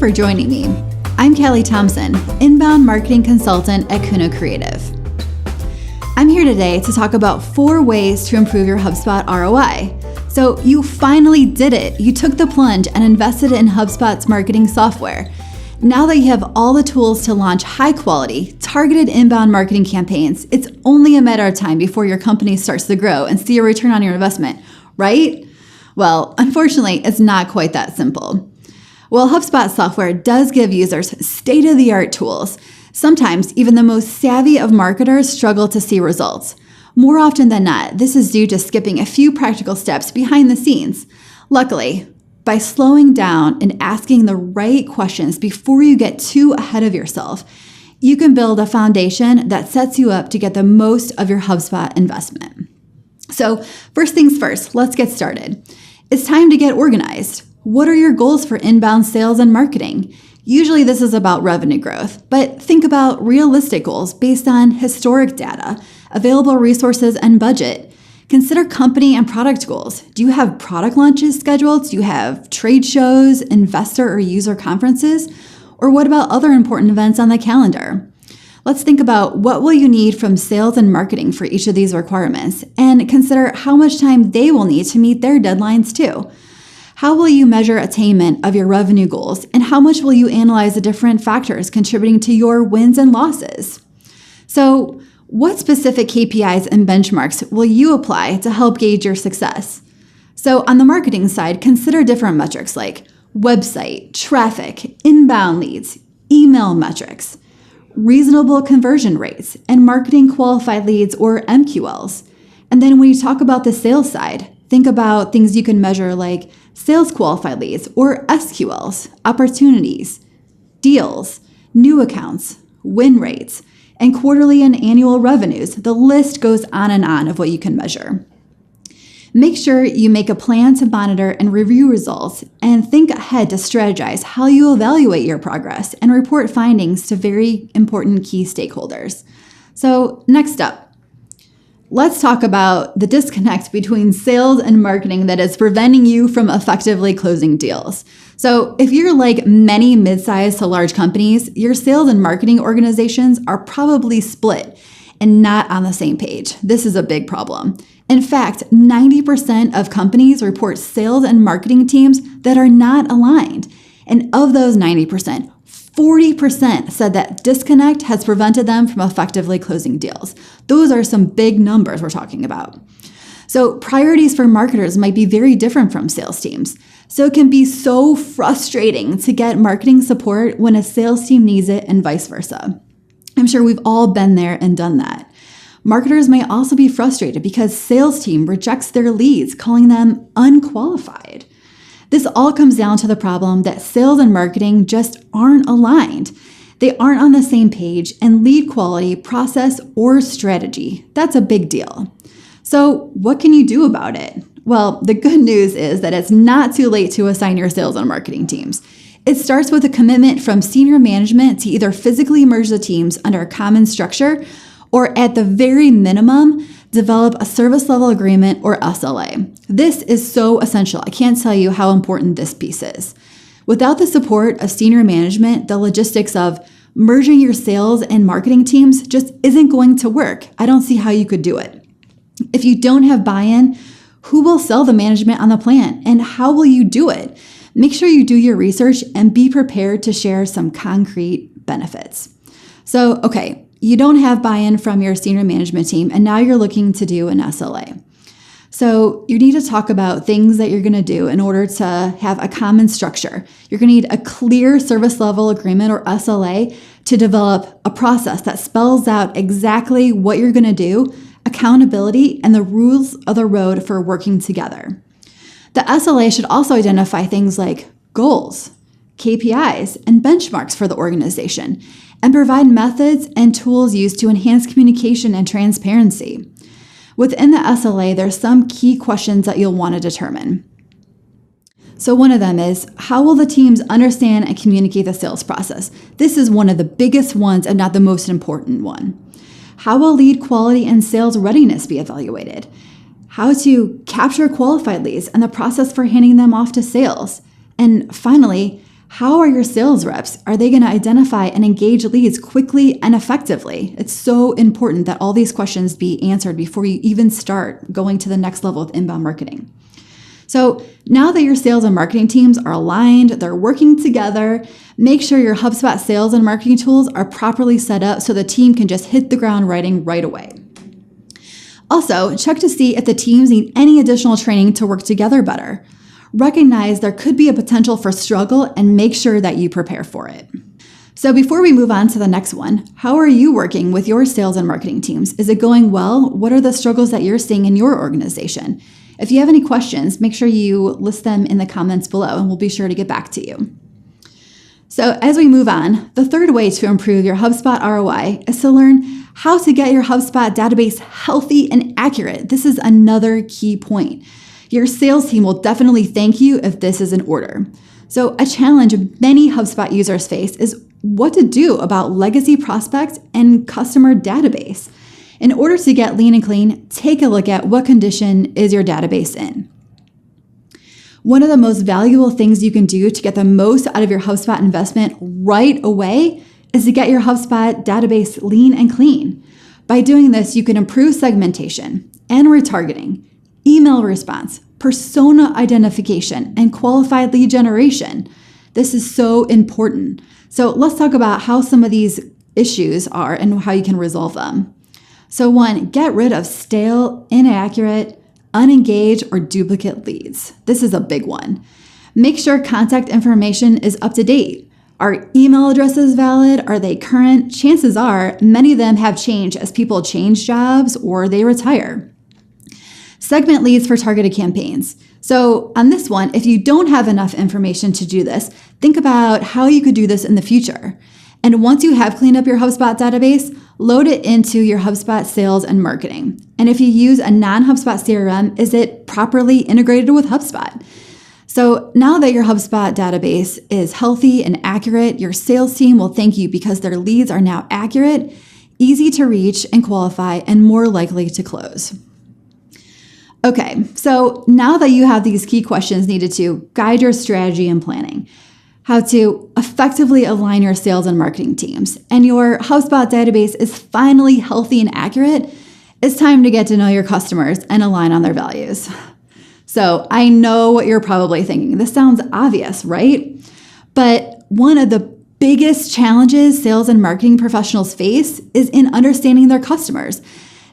for joining me. I'm Callie Thompson, inbound marketing consultant at Kuno Creative. I'm here today to talk about 4 ways to improve your HubSpot ROI. So you finally did it. You took the plunge and invested in HubSpot's marketing software. Now that you have all the tools to launch high-quality, targeted inbound marketing campaigns, it's only a matter of time before your company starts to grow and see a return on your investment, right? Well, unfortunately, it's not quite that simple. While HubSpot software does give users state-of-the-art tools, sometimes even the most savvy of marketers struggle to see results. More often than not, this is due to skipping a few practical steps behind the scenes. Luckily, by slowing down and asking the right questions before you get too ahead of yourself, you can build a foundation that sets you up to get the most of your HubSpot investment. So first things first, let's get started. It's time to get organized. What are your goals for inbound sales and marketing? Usually this is about revenue growth, but think about realistic goals based on historic data, available resources, and budget. Consider company and product goals. Do you have product launches scheduled? Do you have trade shows, investor or user conferences? Or what about other important events on the calendar? Let's think about what will you need from sales and marketing for each of these requirements, and consider how much time they will need to meet their deadlines too. How will you measure attainment of your revenue goals, and how much will you analyze the different factors contributing to your wins and losses? So, what specific KPIs and benchmarks will you apply to help gauge your success? So, on the marketing side, consider different metrics like website, traffic, inbound leads, email metrics, reasonable conversion rates, and marketing qualified leads or MQLs. And then when you talk about the sales side, think about things you can measure like sales qualified leads or SQLs, opportunities, deals, new accounts, win rates, and quarterly and annual revenues. The list goes on and on of what you can measure. Make sure you make a plan to monitor and review results, and think ahead to strategize how you evaluate your progress and report findings to very important key stakeholders. So next up, let's talk about the disconnect between sales and marketing that is preventing you from effectively closing deals. So if you're like many mid-sized to large companies, your sales and marketing organizations are probably split and not on the same page. This is a big problem. In fact, 90% of companies report sales and marketing teams that are not aligned. And of those 90%, 40% said that disconnect has prevented them from effectively closing deals. Those are some big numbers we're talking about. So priorities for marketers might be very different from sales teams. So it can be so frustrating to get marketing support when a sales team needs it and vice versa. I'm sure we've all been there and done that. Marketers may also be frustrated because sales team rejects their leads, calling them unqualified. This all comes down to the problem that sales and marketing just aren't aligned. They aren't on the same page, and lead quality, process, or strategy, that's a big deal. So what can you do about it? Well, the good news is that it's not too late to assign your sales and marketing teams. It starts with a commitment from senior management to either physically merge the teams under a common structure, or at the very minimum, develop a service level agreement or SLA. This is so essential. I can't tell you how important this piece is. Without the support of senior management, the logistics of merging your sales and marketing teams just isn't going to work. I don't see how you could do it. If you don't have buy-in, who will sell the management on the plan, and how will you do it? Make sure you do your research and be prepared to share some concrete benefits. So, okay, you don't have buy-in from your senior management team, and now you're looking to do an SLA. So you need to talk about things that you're going to do in order to have a common structure. You're going to need a clear service level agreement or SLA to develop a process that spells out exactly what you're going to do, accountability, and the rules of the road for working together. The SLA should also identify things like goals, KPIs, and benchmarks for the organization, and provide methods and tools used to enhance communication and transparency. Within the SLA, there's some key questions that you'll want to determine. So one of them is, how will the teams understand and communicate the sales process? This is one of the biggest ones and not the most important one. How will lead quality and sales readiness be evaluated? How to capture qualified leads and the process for handing them off to sales? And finally, How are your sales reps? Are they going to identify and engage leads quickly and effectively? It's so important that all these questions be answered before you even start going to the next level of inbound marketing. So now that your sales and marketing teams are aligned, they're working together, make sure your HubSpot sales and marketing tools are properly set up so the team can just hit the ground running right away. Also, check to see if the teams need any additional training to work together better. Recognize there could be a potential for struggle and make sure that you prepare for it. So before we move on to the next one, how are you working with your sales and marketing teams? Is it going well? What are the struggles that you're seeing in your organization? If you have any questions, make sure you list them in the comments below and we'll be sure to get back to you. So as we move on, the third way to improve your HubSpot ROI is to learn how to get your HubSpot database healthy and accurate. This is another key point. Your sales team will definitely thank you if this is in order. So a challenge many HubSpot users face is what to do about legacy prospects and customer database. In order to get lean and clean, take a look at what condition is your database in. One of the most valuable things you can do to get the most out of your HubSpot investment right away is to get your HubSpot database lean and clean. By doing this, you can improve segmentation and retargeting, email response, persona identification, and qualified lead generation. This is so important. So let's talk about how some of these issues are and how you can resolve them. So one, get rid of stale, inaccurate, unengaged, or duplicate leads. This is a big one. Make sure contact information is up to date. Are email addresses valid? Are they current? Chances are many of them have changed as people change jobs or they retire. Segment leads for targeted campaigns. So on this one, if you don't have enough information to do this, think about how you could do this in the future. And once you have cleaned up your HubSpot database, load it into your HubSpot sales and marketing. And if you use a non-HubSpot CRM, is it properly integrated with HubSpot? So now that your HubSpot database is healthy and accurate, your sales team will thank you because their leads are now accurate, easy to reach and qualify, and more likely to close. Okay, so now that you have these key questions needed to guide your strategy and planning, how to effectively align your sales and marketing teams, and your HubSpot database is finally healthy and accurate, it's time to get to know your customers and align on their values. So I know what you're probably thinking. This sounds obvious, right? But one of the biggest challenges sales and marketing professionals face is in understanding their customers,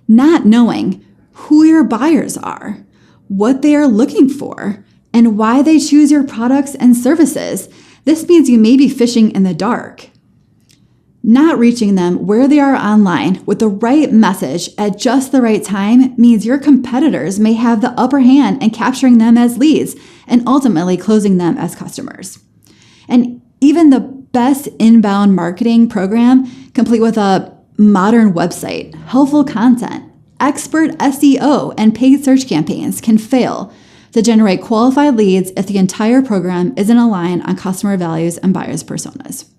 not knowing who your buyers are, what they are looking for, and why they choose your products and services. This means you may be fishing in the dark. Not reaching them where they are online with the right message at just the right time means your competitors may have the upper hand in capturing them as leads and ultimately closing them as customers. And even the best inbound marketing program, complete with a modern website, helpful content, expert SEO, and paid search campaigns, can fail to generate qualified leads if the entire program isn't aligned on customer values and buyers' personas.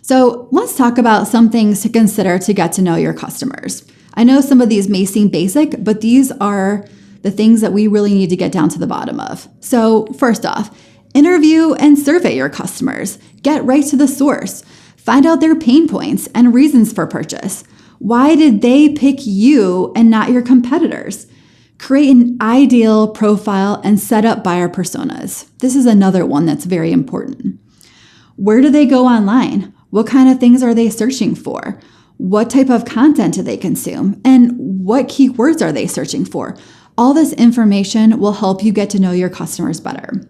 So let's talk about some things to consider to get to know your customers. I know some of these may seem basic, but these are the things that we really need to get down to the bottom of. So first off, interview and survey your customers. Get right to the source. Find out their pain points and reasons for purchase. Why did they pick you and not your competitors? Create an ideal profile and set up buyer personas. This is another one that's very important. Where do they go online? What kind of things are they searching for? What type of content do they consume? And what keywords are they searching for? All this information will help you get to know your customers better.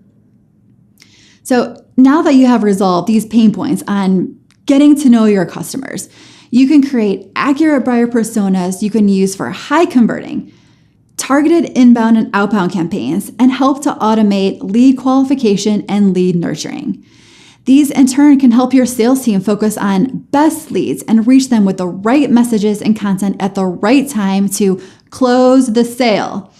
So now that you have resolved these pain points on getting to know your customers, you can create accurate buyer personas you can use for high converting, targeted inbound and outbound campaigns, and help to automate lead qualification and lead nurturing. These in turn can help your sales team focus on best leads and reach them with the right messages and content at the right time to close the sale.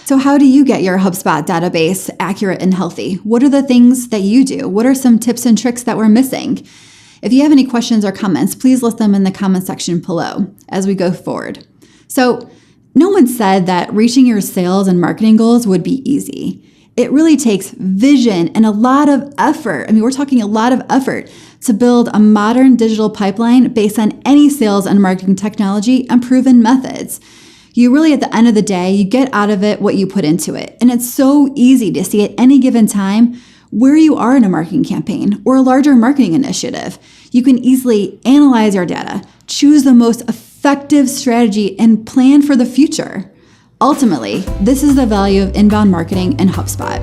So how do you get your HubSpot database accurate and healthy? What are the things that you do? What are some tips and tricks that we're missing? If you have any questions or comments, please list them in the comment section below as we go forward. So no one said that reaching your sales and marketing goals would be easy. it really takes vision and a lot of effort. I mean, we're talking a lot of effort to build a modern digital pipeline based on any sales and marketing technology and proven methods. You really, at the end of the day, you get out of it what you put into it. And it's so easy to see at any given time where you are in a marketing campaign or a larger marketing initiative. You can easily analyze your data, choose the most effective strategy, and plan for the future. Ultimately, this is the value of inbound marketing in HubSpot.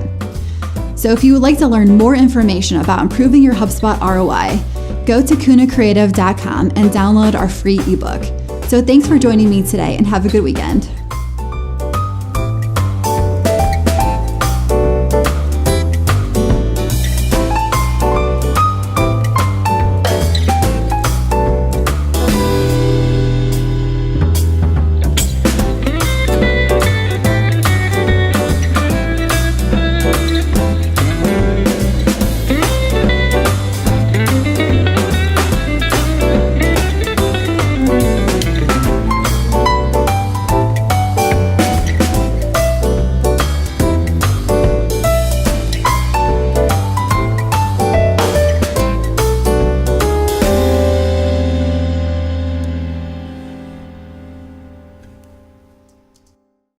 So if you would like to learn more information about improving your HubSpot ROI, go to kunocreative.com and download our free ebook. So thanks for joining me today and have a good weekend.